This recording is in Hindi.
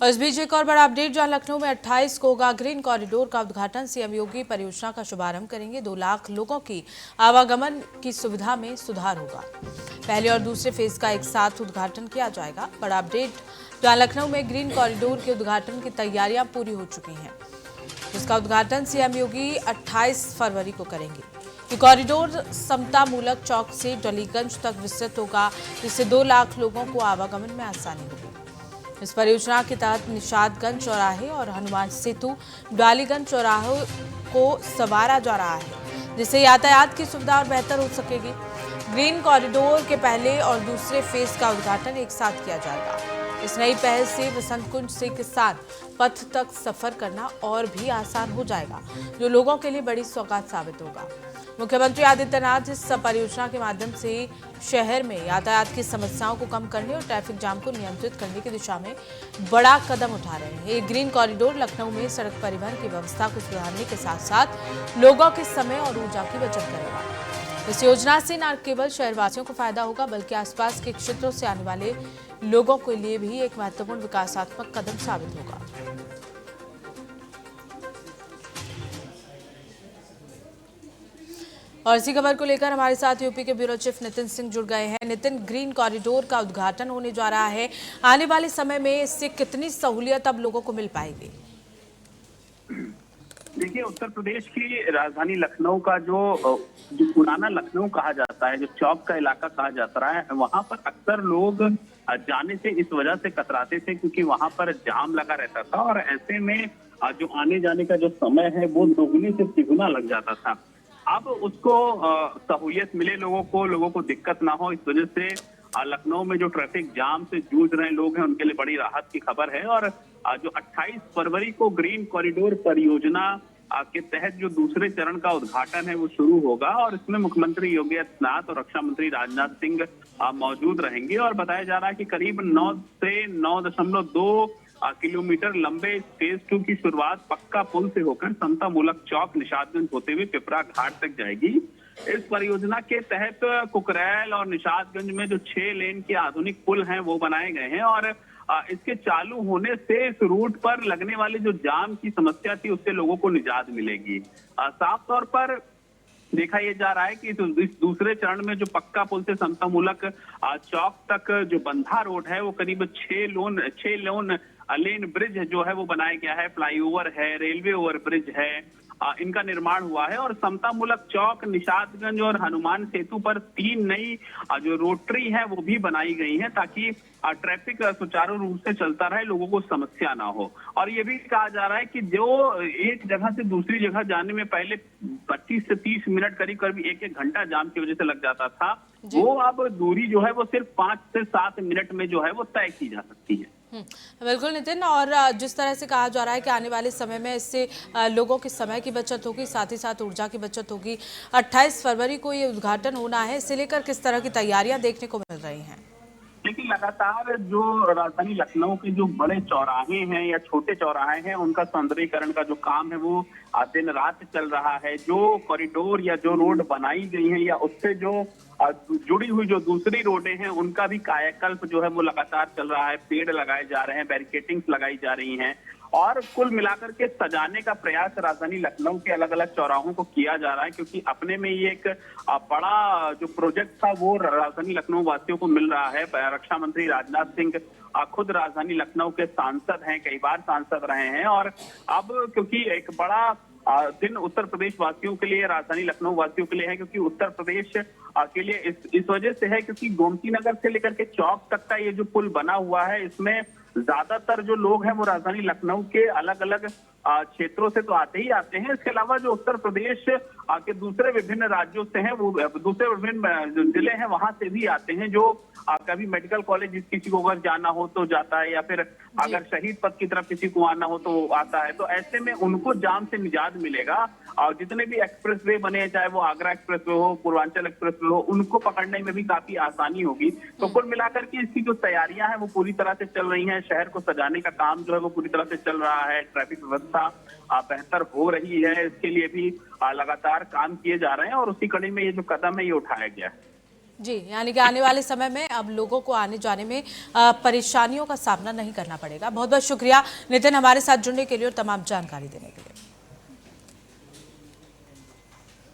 और इस बीच एक और बड़ा अपडेट, जहां लखनऊ में 28 को होगा ग्रीन कॉरिडोर का उद्घाटन। सीएम योगी परियोजना का शुभारंभ करेंगे। 2 लाख लोगों की आवागमन की सुविधा में सुधार होगा। पहले और दूसरे फेज का एक साथ उद्घाटन किया जाएगा। बड़ा अपडेट, जहां लखनऊ में ग्रीन कॉरिडोर के उद्घाटन की तैयारियां पूरी हो चुकी हैं, जिसका उद्घाटन सीएम योगी 28 फरवरी को करेंगे। ये कॉरिडोर समतामूलक चौक से डलीगंज तक विस्तृत होगा, जिससे 2 लाख लोगों को आवागमन में आसानी होगी। इस परियोजना के तहत निशादगंज चौराहे और हनुमान सेतु डालीगंज चौराहे को संवारा जा रहा है, जिससे यातायात की सुविधा और बेहतर हो सकेगी। ग्रीन कॉरिडोर के पहले और दूसरे फेज का उद्घाटन एक साथ किया जाएगा। इस नई पहल से वसंत कुंज से किसान पथ तक सफर करना और भी आसान हो जाएगा, जो लोगों के लिए बड़ी सौगात साबित होगा। मुख्यमंत्री आदित्यनाथ इस परियोजना के माध्यम से शहर में यातायात की समस्याओं को कम करने और ट्रैफिक जाम को नियंत्रित करने की दिशा में बड़ा कदम उठा रहे हैं। ये ग्रीन कॉरिडोर लखनऊ में सड़क परिवहन की व्यवस्था को सुधारने के साथ साथ लोगों के समय और ऊर्जा की बचत करेगा। इस योजना से न केवल शहरवासियों को फायदा होगा, बल्कि आसपास के क्षेत्रों से आने वाले लोगों के लिए भी एक महत्वपूर्ण विकासात्मक कदम साबित होगा। और इसी खबर को लेकर हमारे साथ यूपी के ब्यूरो चीफ नितिन सिंह जुड़ गए हैं। नितिन, ग्रीन कॉरिडोर का उद्घाटन होने जा रहा है, आने वाले समय में इससे कितनी सहूलियत अब लोगों को मिल पाएगी? देखिए, उत्तर प्रदेश की राजधानी लखनऊ का जो पुराना लखनऊ कहा जाता है, जो चौक का इलाका कहा जाता है, वहां पर अक्सर लोग जाने से इस वजह से कतराते थे क्योंकि वहां पर जाम लगा रहता था और ऐसे में जो आने जाने का जो समय है वो दोगुने से तिगुना लग जाता था। अब उसको सहूलियत मिले, लोगों को दिक्कत ना हो, इस वजह से लखनऊ में जो ट्रैफिक जाम से जूझ रहे लोग हैं उनके लिए बड़ी राहत की खबर है। और जो 28 फरवरी को ग्रीन कॉरिडोर परियोजना के तहत जो दूसरे चरण का उद्घाटन है वो शुरू होगा और इसमें मुख्यमंत्री योगी आदित्यनाथ और रक्षा मंत्री राजनाथ सिंह मौजूद रहेंगे। और बताया जा रहा है कि करीब 9 से 9.2 किलोमीटर लंबे फेज 2 की शुरुआत पक्का पुल से होकर समतामूलक चौक निशादगंज होते हुए पिपरा घाट तक जाएगी। इस परियोजना के तहत कुकरैल और निशादगंज में जो 6 लेन के आधुनिक पुल हैं वो बनाए गए हैं और इसके चालू होने से इस रूट पर लगने वाले जो जाम की समस्या थी उससे लोगों को निजात मिलेगी। साफ तौर पर देखा यह जा रहा है कि इस दूसरे चरण में जो पक्का पुल से समतामूलक चौक तक जो बंधा रोड है वो करीब 6 लेन ब्रिज जो है वो बनाया गया है, फ्लाईओवर है, रेलवे ओवर ब्रिज है, इनका निर्माण हुआ है। और समतामूलक चौक, निशादगंज और हनुमान सेतु पर 3 नई जो रोटरी है वो भी बनाई गई है ताकि ट्रैफिक सुचारू रूप से चलता रहे, लोगों को समस्या ना हो। और ये भी कहा जा रहा है कि जो एक जगह से दूसरी जगह जाने में पहले 25 से 30 मिनट करीब 1-1 घंटा जाम की वजह से लग जाता था, वो अब दूरी जो है वो सिर्फ 5 से 7 मिनट में जो है वो तय की जा सकती है। बिल्कुल नितिन, और जिस तरह से कहा जा रहा है कि आने वाले समय में इससे लोगों के समय की बचत होगी, साथ ही साथ ऊर्जा की बचत होगी। 28 फरवरी को ये उद्घाटन होना है, इसे लेकर किस तरह की तैयारियां देखने को मिल रही हैं? लेकिन लगातार जो राजधानी लखनऊ के जो बड़े चौराहे हैं या छोटे चौराहे हैं उनका सौंदर्यीकरण का जो काम है वो दिन रात चल रहा है। जो कॉरिडोर या जो रोड बनाई गई है या उससे जो जुड़ी हुई जो दूसरी रोडें हैं उनका भी कायाकल्प जो है वो लगातार चल रहा है। पेड़ लगाए जा रहे हैं, बैरिकेटिंग्स लगाई जा रही हैं और कुल मिलाकर के सजाने का प्रयास राजधानी लखनऊ के अलग अलग चौराहों को किया जा रहा है, क्योंकि अपने में ये एक बड़ा जो प्रोजेक्ट था वो राजधानी लखनऊ वासियों को मिल रहा है। रक्षा मंत्री राजनाथ सिंह खुद राजधानी लखनऊ के सांसद हैं, कई बार सांसद रहे हैं और अब क्योंकि एक बड़ा दिन उत्तर प्रदेश वासियों के लिए, राजधानी लखनऊ वासियों के लिए है, क्योंकि उत्तर प्रदेश के लिए इस वजह से है क्योंकि गोमती नगर से लेकर के चौक तक का ये जो पुल बना हुआ है इसमें ज्यादातर जो लोग हैं वो राजधानी लखनऊ के अलग अलग क्षेत्रों से तो आते ही आते हैं। इसके अलावा जो उत्तर प्रदेश के दूसरे विभिन्न राज्यों से हैं, वो दूसरे विभिन्न जिले हैं वहां से भी आते हैं, जो कभी मेडिकल कॉलेज किसी को अगर जाना हो तो जाता है या फिर अगर शहीद पथ की तरफ किसी को आना हो तो आता है। तो ऐसे में उनको जाम से निजात मिलेगा और जितने भी एक्सप्रेस वे बने, चाहे वो आगरा एक्सप्रेस वे हो, पूर्वांचल एक्सप्रेस वे हो, उनको पकड़ने में भी काफी आसानी होगी। तो कुल मिलाकर के इसकी जो तैयारियां हैं वो पूरी तरह से चल रही हैं। शहर को सजाने का काम जो है वो पूरी तरह से चल रहा है। ट्रैफिक व्यवस्था बेहतर हो रही है, इसके लिए भी लगातार काम किए जा रहे हैं और उसी कड़ी में ये जो कदम है ये उठाया गया है। जी, यानी कि आने वाले समय में अब लोगों को आने जाने में परेशानियों का सामना नहीं करना पड़ेगा। बहुत बहुत शुक्रिया नितिन हमारे साथ जुड़ने के लिए और तमाम जानकारी देने के लिए।